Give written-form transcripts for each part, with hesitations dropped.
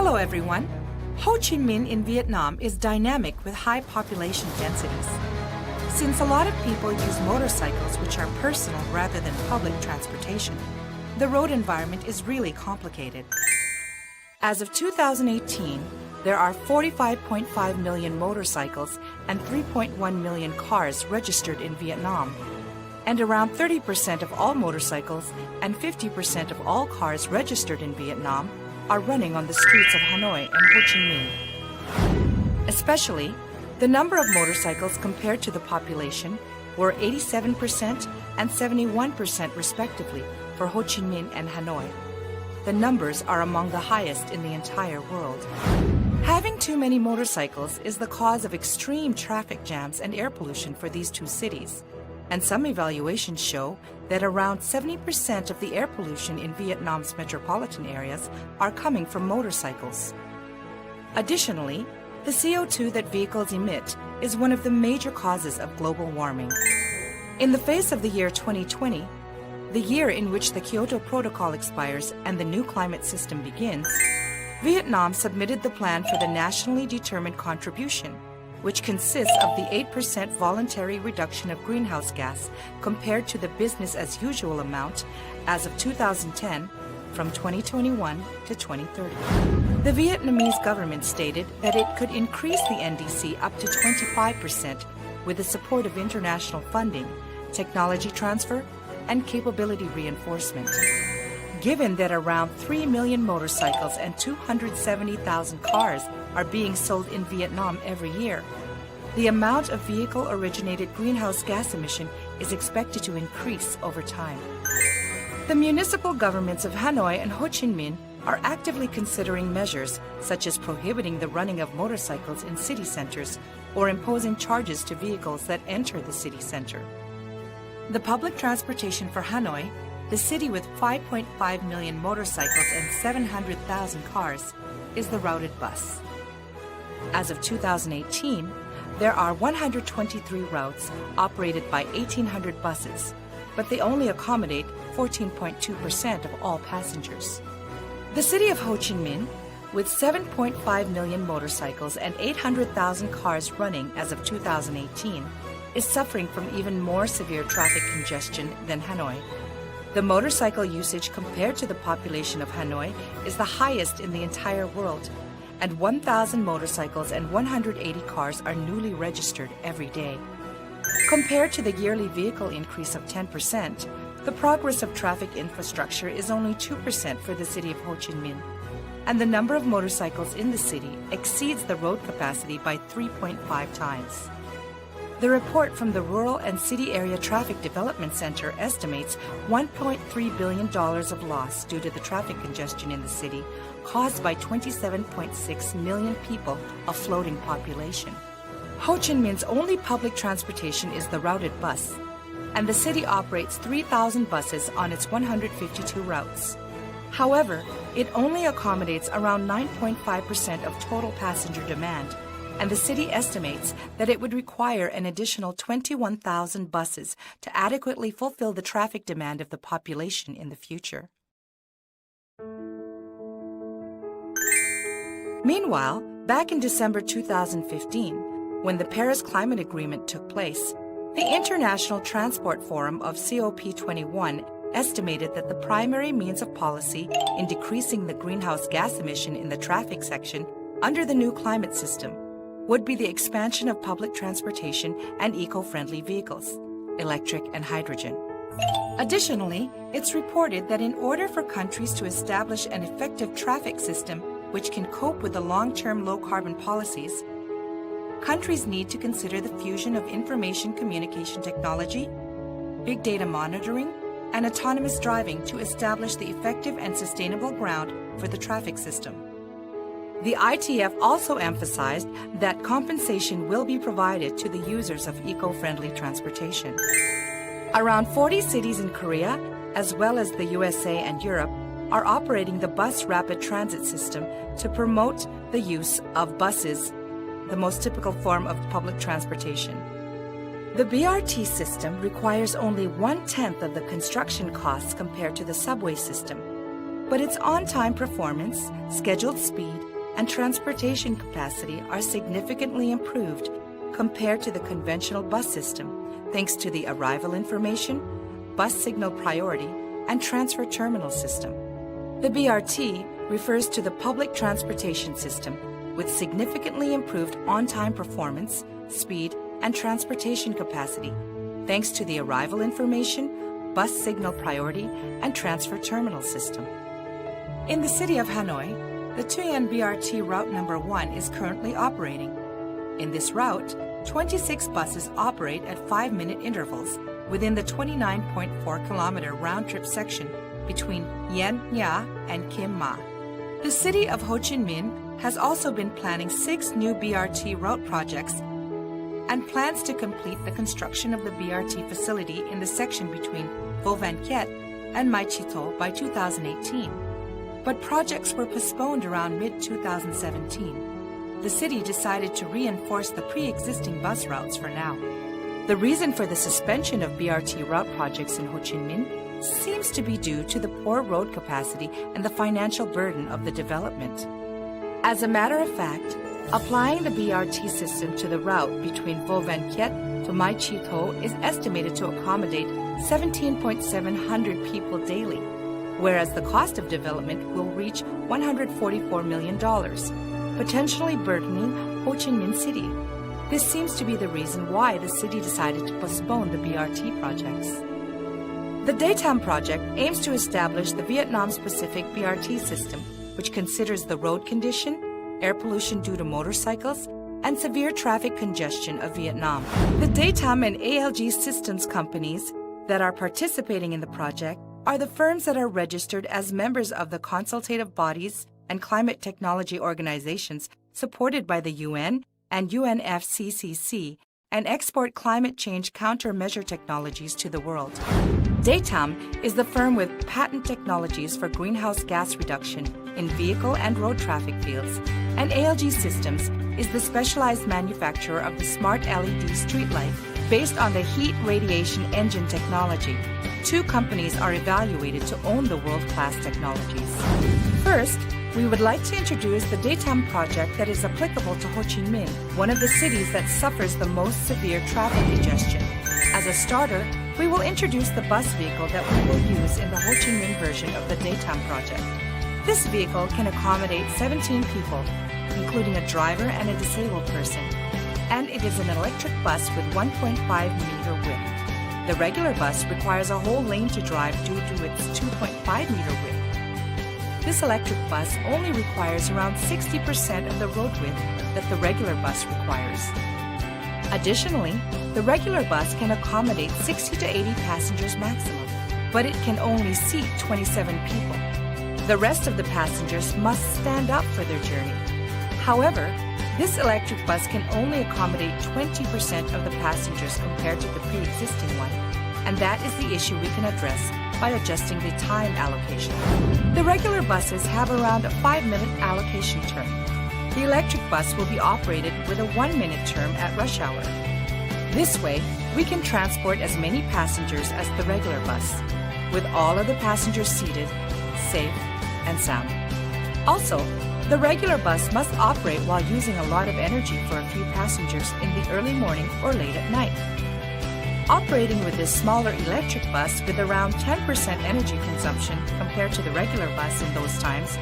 Hello everyone. Ho Chi Minh in Vietnam is dynamic with high population densities. Since a lot of people use motorcycles which are personal rather than public transportation, the road environment is really complicated. As of 2018, there are 45.5 million motorcycles and 3.1 million cars registered in Vietnam, and around 30% of all motorcycles and 50% of all cars registered in Vietnam are running on the streets of Hanoi and Ho Chi Minh. Especially, the number of motorcycles compared to the population were 87% and 71% respectively for Ho Chi Minh and Hanoi. The numbers are among the highest in the entire world. Having too many motorcycles is the cause of extreme traffic jams and air pollution for these two cities, and some evaluations show that around 70% of the air pollution in Vietnam's metropolitan areas are coming from motorcycles. Additionally, the CO2 that vehicles emit is one of the major causes of global warming. In the face of the year 2020, the year in which the Kyoto Protocol expires and the new climate system begins, Vietnam submitted the plan for the nationally determined contribution, which consists of the 8% voluntary reduction of greenhouse gas compared to the business-as-usual amount as of 2010 from 2021 to 2030. The Vietnamese government stated that it could increase the NDC up to 25% with the support of international funding, technology transfer, and capability reinforcement. Given that around 3 million motorcycles and 270,000 cars are being sold in Vietnam every year, the amount of vehicle-originated greenhouse gas emission is expected to increase over time. The municipal governments of Hanoi and Ho Chi Minh are actively considering measures such as prohibiting the running of motorcycles in city centers or imposing charges to vehicles that enter the city center. The public transportation for Hanoi, the city with 5.5 million motorcycles and 700,000 cars, is the routed bus. As of 2018, there are 123 routes operated by 1,800 buses, but they only accommodate 14.2% of all passengers. The city of Ho Chi Minh, with 7.5 million motorcycles and 800,000 cars running as of 2018, is suffering from even more severe traffic congestion than Hanoi. The motorcycle usage compared to the population of Hanoi is the highest in the entire world, and 1,000 motorcycles and 180 cars are newly registered every day. Compared to the yearly vehicle increase of 10%, the progress of traffic infrastructure is only 2% for the city of Ho Chi Minh, and the number of motorcycles in the city exceeds the road capacity by 3.5 times. The report from the Rural and City Area Traffic Development Center estimates $1.3 billion of loss due to the traffic congestion in the city caused by 27.6 million people, a floating population. Ho Chi Minh's only public transportation is the routed bus, and the city operates 3,000 buses on its 152 routes. However, it only accommodates around 9.5% of total passenger demand, and the city estimates that it would require an additional 21,000 buses to adequately fulfill the traffic demand of the population in the future. Meanwhile, back in December 2015, when the Paris Climate Agreement took place, the International Transport Forum of COP21 estimated that the primary means of policy in decreasing the greenhouse gas emission in the traffic section under the new climate system would be the expansion of public transportation and eco-friendly vehicles, electric and hydrogen. Additionally, it's reported that in order for countries to establish an effective traffic system which can cope with the long-term low-carbon policies, countries need to consider the fusion of information communication technology, big data monitoring, and autonomous driving to establish the effective and sustainable ground for the traffic system. The ITF also emphasized that compensation will be provided to the users of eco-friendly transportation. Around 40 cities in Korea, as well as the USA and Europe, are operating the bus rapid transit system to promote the use of buses, the most typical form of public transportation. The BRT system requires only 1/10 of the construction costs compared to the subway system, but its on-time performance, scheduled speed, and transportation capacity are significantly improved compared to the conventional bus system, thanks to the arrival information, bus signal priority, and transfer terminal system. The BRT refers to the public transportation system with significantly improved on-time performance, speed, and transportation capacity, thanks to the arrival information, bus signal priority, and transfer terminal system. In the city of Hanoi, the Thuyen BRT Route Number 1 is currently operating. In this route, 26 buses operate at 5-minute intervals within the 29.4-kilometer round-trip section between Yen Nha and Kim Ma. The city of Ho Chi Minh has also been planning 6 new BRT route projects and plans to complete the construction of the BRT facility in the section between Vo Van Kiet and Mai Chi To by 2018. But projects were postponed around mid-2017. The city decided to reinforce the pre-existing bus routes for now. The reason for the suspension of BRT route projects in Ho Chi Minh seems to be due to the poor road capacity and the financial burden of the development. As a matter of fact, applying the BRT system to the route between Vo Van Kiet to Mai Chi To is estimated to accommodate 17,700 people daily, whereas the cost of development will reach $144 million, potentially burdening Ho Chi Minh City. This seems to be the reason why the city decided to postpone the BRT projects. The Datam project aims to establish the Vietnam-specific BRT system, which considers the road condition, air pollution due to motorcycles, and severe traffic congestion of Vietnam. The Datam and ALG systems companies that are participating in the project are the firms that are registered as members of the consultative bodies and climate technology organizations supported by the UN and UNFCCC and export climate change countermeasure technologies to the world. Datam is the firm with patent technologies for greenhouse gas reduction in vehicle and road traffic fields, and ALG Systems is the specialized manufacturer of the smart LED streetlight based on the heat radiation engine technology. 2 companies are evaluated to own the world-class technologies. First, we would like to introduce the Datam project that is applicable to Ho Chi Minh, one of the cities that suffers the most severe traffic congestion. As a starter, we will introduce the bus vehicle that we will use in the Ho Chi Minh version of the Datam project. This vehicle can accommodate 17 people, including a driver and a disabled person, and it is an electric bus with 1.5-meter width. The regular bus requires a whole lane to drive due to its 2.5-meter width. This electric bus only requires around 60% of the road width that the regular bus requires. Additionally, the regular bus can accommodate 60 to 80 passengers maximum, but it can only seat 27 people. The rest of the passengers must stand up for their journey. However, this electric bus can only accommodate 20% of the passengers compared to the pre-existing one, and that is the issue we can address by adjusting the time allocation. The regular buses have around a 5-minute allocation term. The electric bus will be operated with a 1-minute term at rush hour. This way, we can transport as many passengers as the regular bus, with all of the passengers seated, safe, and sound. Also, the regular bus must operate while using a lot of energy for a few passengers in the early morning or late at night. Operating with this smaller electric bus with around 10% energy consumption compared to the regular bus in those times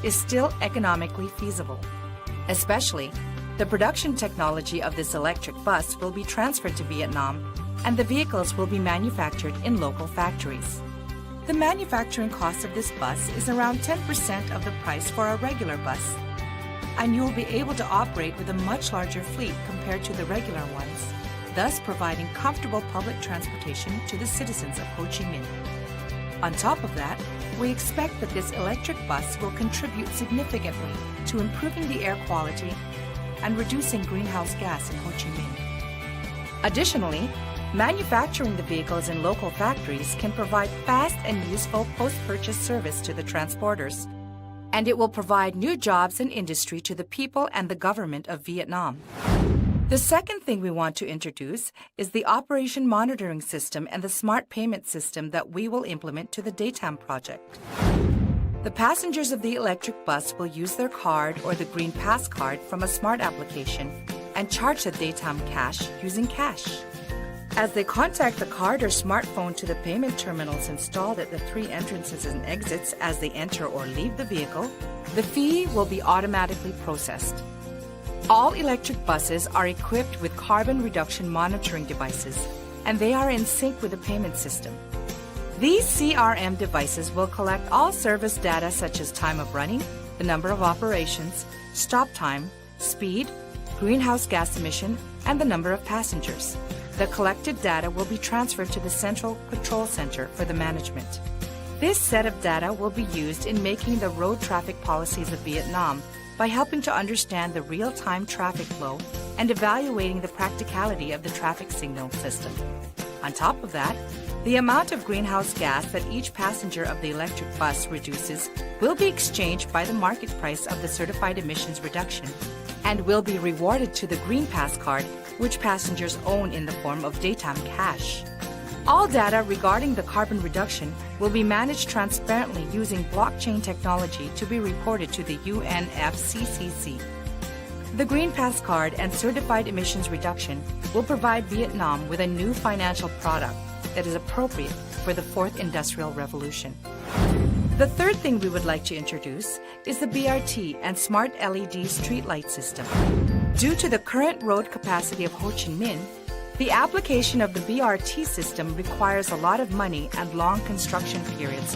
is still economically feasible. Especially, the production technology of this electric bus will be transferred to Vietnam, and the vehicles will be manufactured in local factories. The manufacturing cost of this bus is around 10% of the price for a regular bus, and you will be able to operate with a much larger fleet compared to the regular ones, thus providing comfortable public transportation to the citizens of Ho Chi Minh. On top of that, we expect that this electric bus will contribute significantly to improving the air quality and reducing greenhouse gas in Ho Chi Minh. Additionally, manufacturing the vehicles in local factories can provide fast and useful post-purchase service to the transporters, and it will provide new jobs and industry to the people and the government of Vietnam. The second thing we want to introduce is the operation monitoring system and the smart payment system that we will implement to the Datam project. The passengers of the electric bus will use their card or the Green Pass card from a smart application and charge the Datam cash using cash. As they contact the card or smartphone to the payment terminals installed at the 3 entrances and exits as they enter or leave the vehicle, the fee will be automatically processed. All electric buses are equipped with carbon reduction monitoring devices, and they are in sync with the payment system. These CRM devices will collect all service data such as time of running, the number of operations, stop time, speed, greenhouse gas emission, and the number of passengers. The collected data will be transferred to the Central Control Center for the management. This set of data will be used in making the road traffic policies of Vietnam by helping to understand the real-time traffic flow and evaluating the practicality of the traffic signal system. On top of that, the amount of greenhouse gas that each passenger of the electric bus reduces will be exchanged by the market price of the certified emissions reduction and will be rewarded to the Green Pass card, which passengers own in the form of Datam cash. All data regarding the carbon reduction will be managed transparently using blockchain technology to be reported to the UNFCCC. The Green Pass card and certified emissions reduction will provide Vietnam with a new financial product that is appropriate for the fourth industrial revolution. The third thing we would like to introduce is the BRT and smart LED streetlight system. Due to the current road capacity of Ho Chi Minh, the application of the BRT system requires a lot of money and long construction periods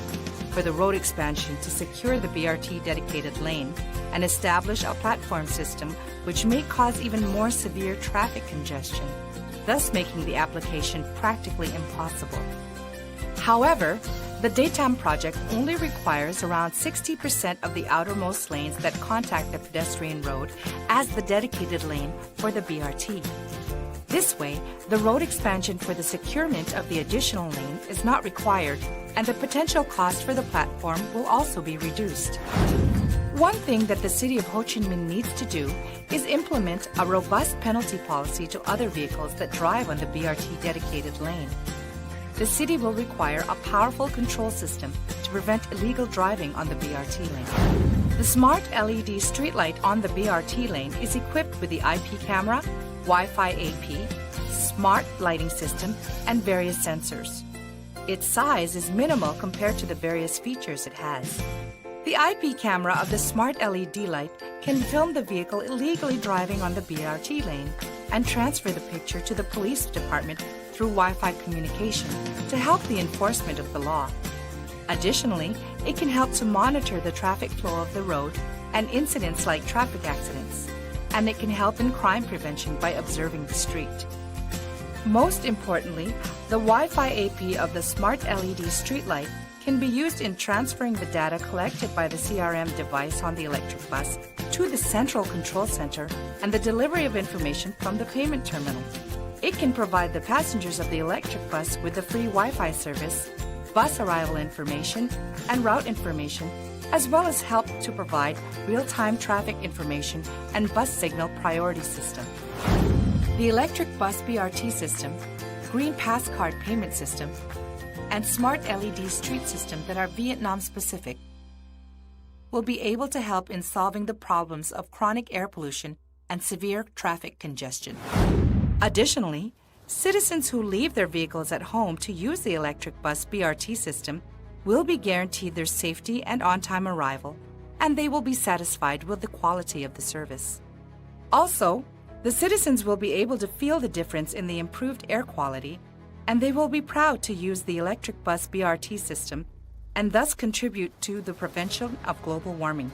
for the road expansion to secure the BRT dedicated lane and establish a platform system which may cause even more severe traffic congestion, thus making the application practically impossible. However, the Datam project only requires around 60% of the outermost lanes that contact the pedestrian road as the dedicated lane for the BRT. This way, the road expansion for the securement of the additional lane is not required, and the potential cost for the platform will also be reduced. One thing that the city of Ho Chi Minh needs to do is implement a robust penalty policy to other vehicles that drive on the BRT dedicated lane. The city will require a powerful control system to prevent illegal driving on the BRT lane. The smart LED streetlight on the BRT lane is equipped with the IP camera, Wi-Fi AP, smart lighting system, and various sensors. Its size is minimal compared to the various features it has. The IP camera of the smart LED light can film the vehicle illegally driving on the BRT lane and transfer the picture to the police department through Wi-Fi communication to help the enforcement of the law. Additionally, it can help to monitor the traffic flow of the road and incidents like traffic accidents, and it can help in crime prevention by observing the street. Most importantly, the Wi-Fi AP of the smart LED streetlight can be used in transferring the data collected by the CRM device on the electric bus to the central control center and the delivery of information from the payment terminal. It can provide the passengers of the electric bus with the free Wi-Fi service, bus arrival information, and route information, as well as help to provide real-time traffic information and bus signal priority system. The electric bus BRT system, Green Pass card payment system, and smart LED street system that are Vietnam-specific will be able to help in solving the problems of chronic air pollution and severe traffic congestion. Additionally, citizens who leave their vehicles at home to use the electric bus BRT system will be guaranteed their safety and on-time arrival, and they will be satisfied with the quality of the service. Also, the citizens will be able to feel the difference in the improved air quality, and they will be proud to use the electric bus BRT system and thus contribute to the prevention of global warming.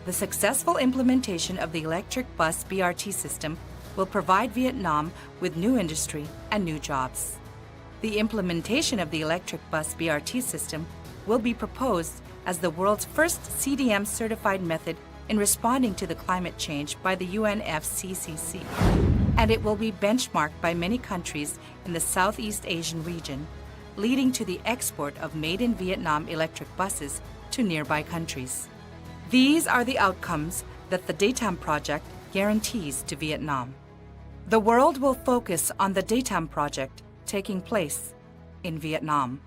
The successful implementation of the electric bus BRT system will provide Vietnam with new industry and new jobs. The implementation of the electric bus BRT system will be proposed as the world's first CDM certified method in responding to the climate change by the UNFCCC, and it will be benchmarked by many countries in the Southeast Asian region, leading to the export of made-in-Vietnam electric buses to nearby countries. These are the outcomes that the Datam project guarantees to Vietnam. The world will focus on the Datam project taking place in Vietnam.